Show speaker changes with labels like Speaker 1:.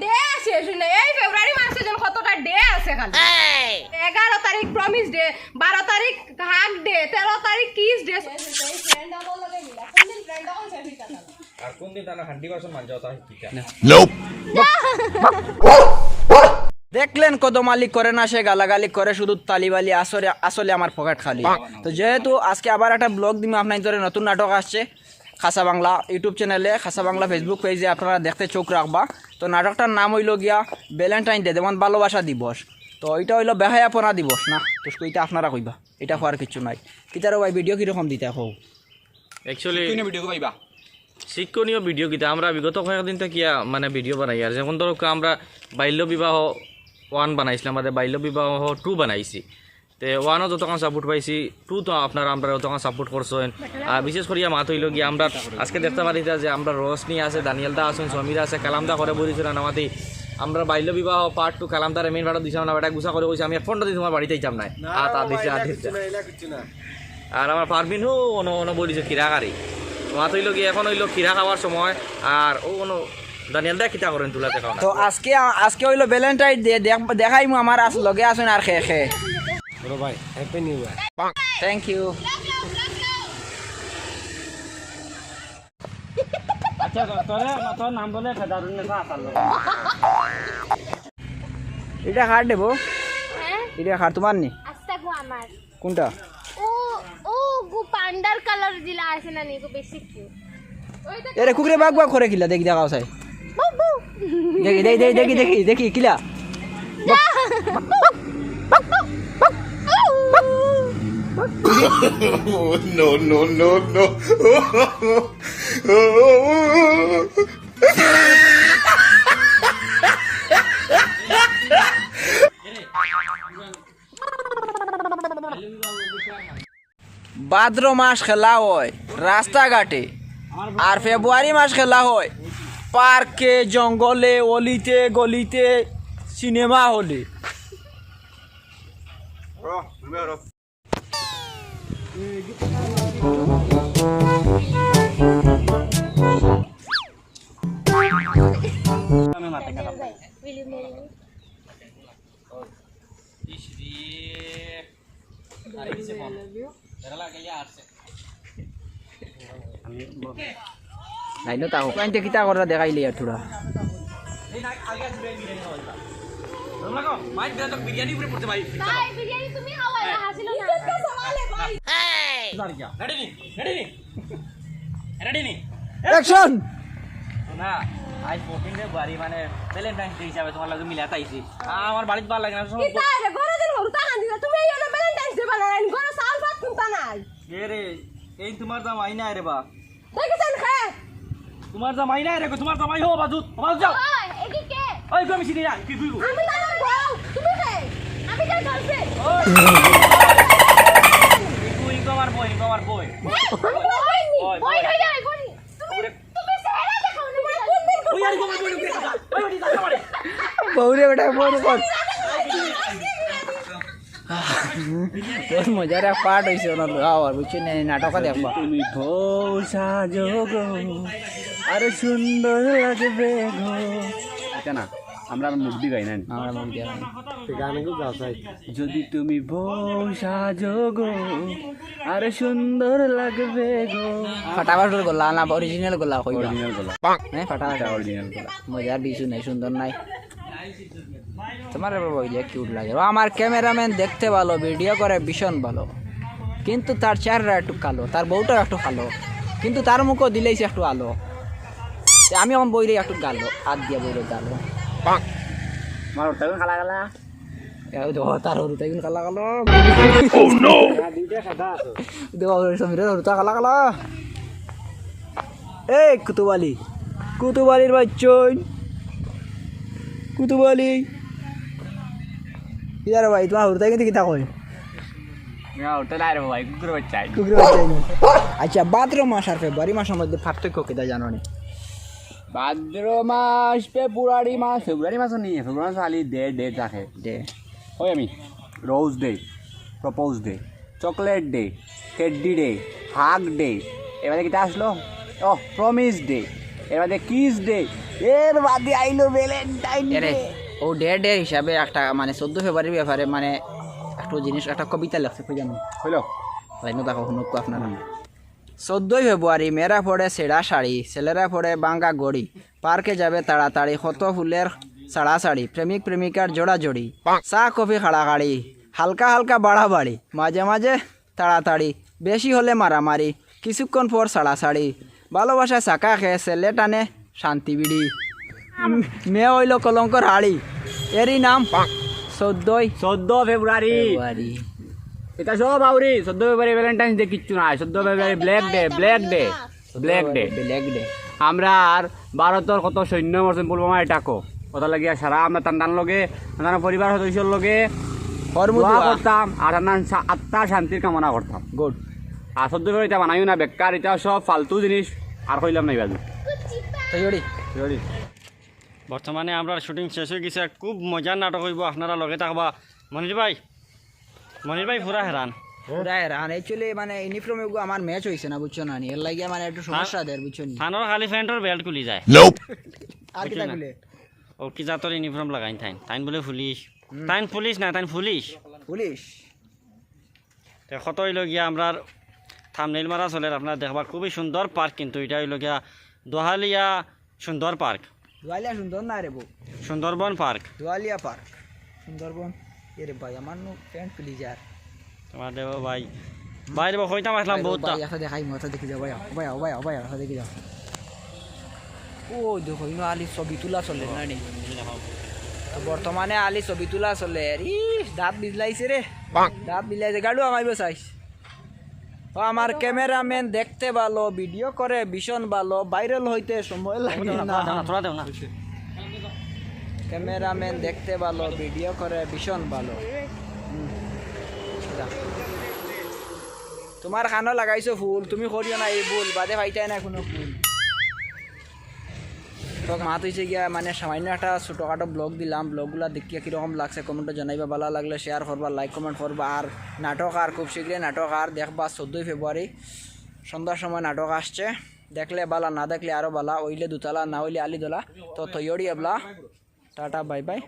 Speaker 1: Day শেষ না এই ফেব্রুয়ারি মাসে যেন কতটা ডে আছে খালি 11 তারিখ প্রমিস ডে 12 তারিখ হাগ ডে 13 তারিখ কিস ডে ফ্রেন্ড আমল লাগে গিলা কোন দিন ফ্রেন্ড আমল শেষ কথা
Speaker 2: আর কোন দিন তারা 100% মান যাও তাই ঠিক আছে
Speaker 3: Nope.
Speaker 4: দেখলেন কত মালিক করে না সে গালাগালি করে শুধু তালিবালি আসলে আমার পকেট খালি তো যেহেতু আজকে আবার একটা ব্লগ দিম আপনার ধরে নতুন নাটক আসছে খাসা বাংলা ইউটিউব চ্যানেলে খাসা বাংলা ফেসবুক পেজে আপনারা দেখতে চোখ রাখবা তো নাটকটার নাম হইল গিয়া ভ্যালেন্টাইন ডে যেমন ভালোবাসা দিবস তো এটা হইল বেহায়াপনা দিবস না তো এটা আপনারা কইবা এটা হওয়ার কিছু নাই কিতারও ভাই ভিডিও কীরকম দিতে হোক
Speaker 2: অ্যাকচুয়ালি
Speaker 3: কোন ভিডিও পাইবা
Speaker 2: শিক্ষণীয় ভিডিও কিতা আমরা বিগত কয়েকদিন থেকে মানে ভিডিও বানাই আর যেমন ধরো আমরা বাল্য বিবাহ 1 বানাইছিলাম আমাদের বাল্য বিবাহ 2 বানাইছি তো 1ও যতক্ষণ সাপোর্ট পাইছি 2 তো আপনারা আমরা যতক্ষণ সাপোর্ট করছেন আর বিশেষ করে মাত হইল গিয়ে আমরা আজকে দেখতে পারি যে আমরা রোশনি আছে দানিয়েলদা আছেন সমীরা আছে কালামদা করে বলেছিল নামাতি আমরা বাল্য বিবাহ পার্ট 2 কালামদার মেইন ভাড়া দিছিলাম না বেটা গুছা করে কইছি আমি 15 দিন তোমার বাড়িতে যাম না তা দিছে আর আমার পারবিনও অন বলিছে কিরাকারি মাত হইল গিয়ে এখন হইল খিরা খাওয়ার সময় আর ও কোনো দানিয়েলদা কিতা করেন তুলাতে খাওয়া
Speaker 4: তো আজকে হইলো ভ্যালেন্টাইন ডে দেখাইমু আমার লগে আছেন আর খে খে
Speaker 3: বড় ভাই happy new year
Speaker 4: thank you
Speaker 2: আচ্ছা তোর নাম বলে ফেদারুন না আসালো
Speaker 4: এটা হার দেবো
Speaker 1: হ্যাঁ
Speaker 4: এটা হার তোমার নি
Speaker 1: আস্তা গো আমার
Speaker 4: কোনটা
Speaker 1: ও ও গো পান্ডার কালার দিলা আছে না নি গো বেশি কিউট ওইটা
Speaker 4: এরে কুকুরে বাগ বাগ করে কিলা দেখি দেখাও সাই
Speaker 1: বাবু
Speaker 4: দেখি কিলা
Speaker 3: No, no, no, no.
Speaker 4: ভাদ্র মাস খেলা হয় রাস্তাঘাটে আর ফেব্রুয়ারি মাস খেলা হয় পার্কে জঙ্গলে অলিতে গলিতে সিনেমা হলে
Speaker 1: will you marry me
Speaker 4: নাই না তাও কাইতে কিতা করা দেখাইলি আর থোড়া
Speaker 2: বিরিয়ানি উপরে পড়তে ভাই
Speaker 1: ভাই বিরিয়ানি তুমি খাওয়া না হাসিল না ইজ্জত সওয়ালে ভাই
Speaker 2: রেডি নি
Speaker 4: অ্যাকশন
Speaker 2: না আজ 14 ফেব্রুয়ারি মানে ভ্যালেন্টাইন ডে হিসাবে তোমার লাগে মিলাতে আইছি আমার বাড়িতে ভালো লাগে না সব
Speaker 1: কি তাই রে বড় দিন হরতা না দিলা তুমি এই ভ্যালেন্টাইন ডে বানাই গরো সাল ভাত কুনতা নাই
Speaker 2: এ রে এই তোমার জামাই না রে বা
Speaker 1: দেখেছেন খে
Speaker 2: তোমার জামাই না রে তোমার জামাই হো বাজু বাজু যাও
Speaker 1: ওই একি কে
Speaker 2: ওই কমি সিনি না কি কইবো
Speaker 1: আমি না বউ তুমি কে আমি কার গার্লফ্রেন্ড
Speaker 2: ওই আমার বই
Speaker 1: ওই যাই কোনি তুমি সেরা দেখো নি কোন দিন
Speaker 2: ওই আর তোমার বই ওই ওই দাও আমারে
Speaker 4: বউরে বেটা বউরে কর বহুত মজার এক পার্ট হয়েছে ওনার আর বুঝছেন নাটক দেখবা
Speaker 2: তুমি বউ সাজো গো আর সুন্দর লাগবে গো আচ্ছা না আমরা মুক্তি গাই না
Speaker 4: আমরা মুখ দিয়া
Speaker 3: গানগুলো গাছাই
Speaker 2: যদি তুমি বউ সাজো গো আর সুন্দর লাগবে গো
Speaker 4: ফাটাফাটুর গোলা না অরিজিনাল গোলা কইবা
Speaker 3: অরিজিনাল গলা
Speaker 4: হ্যাঁ ফাটাফাট
Speaker 3: অরিজিনাল গলা
Speaker 4: মজার বিছু নাই সুন্দর নাই তোমার বইলে কিউট লাগে ও আমার ক্যামেরাম্যান দেখতে ভালো ভিডিও করে ভীষণ ভালো কিন্তু তার চেহারা একটু কালো তার বউটা একটু কালো কিন্তু তার মুখও দিলেইছে একটু আলো আমি আমার বইরে একটু গালো হাত দিয়ে বইরে গালো
Speaker 3: আমার ওটা খালা খালা
Speaker 4: তার হরুতা কিন্তু কালা কালো
Speaker 3: দুইটা খাদা আছে
Speaker 4: দেখো সমীরের হরুতা কালা কালা এই কুতুবালির বাচ্চন কুতুবালি ইয়ার ভাই তোমার হরুতা কিন্তু কিতা কই
Speaker 3: ওটা না রে ভাই কুকুর বাচ্চা
Speaker 4: কুকুরের বাচ্চা আচ্ছা ভাদ্র মাস আর ফেব্রুয়ারি মাসের মধ্যে পার্থক্য কিতা জানো নি
Speaker 3: ভাদ্র মাস ফেব্রুয়ারি মাস নিয়ে ফেব্রুয়ারি মাস খালি ডে থাকে
Speaker 4: দে
Speaker 3: ওই আমি rose day propose day chocolate day teddy day hug day এবারে কিটা আসলো ও প্রমিস ডে এর বাদে কিস ডে, এর বাদে আইলো ভ্যালেন্টাইন
Speaker 4: এরে
Speaker 3: ডে।
Speaker 4: ও ডে হিসাবে একটা মানে 14 ফেব্রুয়ারির ব্যাপারে মানে একটা জিনিস একটা কবিতা লেখছে খুঁজানো
Speaker 3: হইলো
Speaker 4: লাইনও দেখো শুনুক আপনারা। 14 ফেব্রুয়ারি মেয়েরা পড়ে ছেঁড়া শাড়ি, ছেলেরা পড়ে বাঙ্গা গড়ি, পার্কে যাবে তাড়াতাড়ি, কত ফুলের ছাড়াছাড়ি, প্রেমিক প্রেমিকার জোড়াজোড়ি, চা কফি খাড়াখাড়ি, হালকা হালকা বাড়াবাড়ি, মাঝে মাঝে তাড়াতাড়ি, বেশি হলে মারামারি, কিছুক্ষণ পর ছাড়াছাড়ি, ভালোবাসায় চাকা খেয়ে ছেলে টানে শান্তি বিড়ি, মেয়ে হইল কলঙ্কর হাড়ি, এরই নাম 14
Speaker 3: ফেব্রুয়ারি।
Speaker 4: ফেব্রুয়ারি।
Speaker 3: এটা সব আউরি 14 ফেব্রুয়ারি ভ্যালেন্টাইন ডে কিচ্ছু নাই। 14 ফেব্রুয়ারি black day, black day, black day.
Speaker 4: Black day.
Speaker 3: আমরা আর ভারতের কত সৈন্য মরছেন পুলবামা এটাকো কথা লাগিয়া সারা আমরা টান লগে টান পরিবার সদস্যর লগে দোয়া করতাম আর আত্মার শান্তির কামনা করতাম।
Speaker 4: গুড।
Speaker 3: আর 14 ফেব্রুয়ারি এটা বানাইও না, বেকার, এটা সব ফালতু জিনিস আর কইলাম না বাজু।
Speaker 4: তৈরি
Speaker 2: বর্তমানে আমরা শুটিং শেষ হয়ে গেছে, খুব মজার নাটক হইব, আপনারা লগে থাকবা। মনির ভাই পুরা হেরান।
Speaker 4: আর অ্যাকচুয়ালি মানে ইউনিফর্ম এগুলো আমার ম্যাচ হয়েছে না বুঝছো না, এর লাগিয়া মানে একটু সমস্যা দেয় বুঝছো নি।
Speaker 2: থানোর খালি প্যান্টর বেল্ট খুলি যায়,
Speaker 4: আর কি থাকলে
Speaker 2: ও কি জাতর ইউনিফর্ম লাগাইন তাইন বলে পুলিশ, তাইন পুলিশ না, তাইন পুলিশ।
Speaker 4: পুলিশ
Speaker 2: কত হইল গিয়া আমরা থামনেইল মারা চলে, আপনারা দেখবা খুবই সুন্দর পার্ক, কিন্তু এটা হইল গিয়া দোহালিয়া সুন্দর পার্ক,
Speaker 4: দোয়ালিয়া সুন্দর না রে বউ,
Speaker 2: সুন্দরবন পার্ক।
Speaker 4: দোয়ালিয়া পার্ক সুন্দরবন। এরে ভাই আমার নো প্যান্ট প্লিজ আর
Speaker 2: তোমার দেব ভাই দেব কইতাম আসলাম বহুত।
Speaker 4: ভাই দেখাই মাথা দেখি যাও ভাই দেখি যাও। ও দেখো ইনো আলি ছবি তোলা চলে না নি, তো বর্তমানে আলি ছবি তোলা চলে। দাঁত বিজলাইছে রে, দাঁত বিজলাইছে, গাড়ু আমাইব চাইছ। ও আমার ক্যামেরাম্যান দেখতে ভালো, ভিডিও করে ভীষণ ভালো, ভাইরাল হইতে সময় লাগে না।
Speaker 2: তোরা দেও না।
Speaker 4: ক্যামেরাম্যান দেখতে ভালো, ভিডিও করে ভীষণ ভালো। তোমার খানো লাগাইছো ফুল, তুমি করিও না এই ভুল, বাদে পাইতাই না কোনো ফুল। তো মাত হয়েছে গিয়া মানে সামান্য একটা ছোটোখাটো ব্লগ দিলাম, ব্লগগুলো দেখিয়া কীরকম লাগছে কমেন্টে জানাইবা, ভালো লাগলে শেয়ার করবা, লাইক কমেন্ট করবা। আর নাটক আর খুব শীঘ্রই নাটক আর দেখবা 14 ফেব্রুয়ারি সন্ধ্যার সময় নাটক আসছে, দেখলে বালা, না দেখলে আরও বালা, ওইলে দুতলা, না হইলে আলিদোলা। তো তৈরি এবলা, টাটা বাই বাই।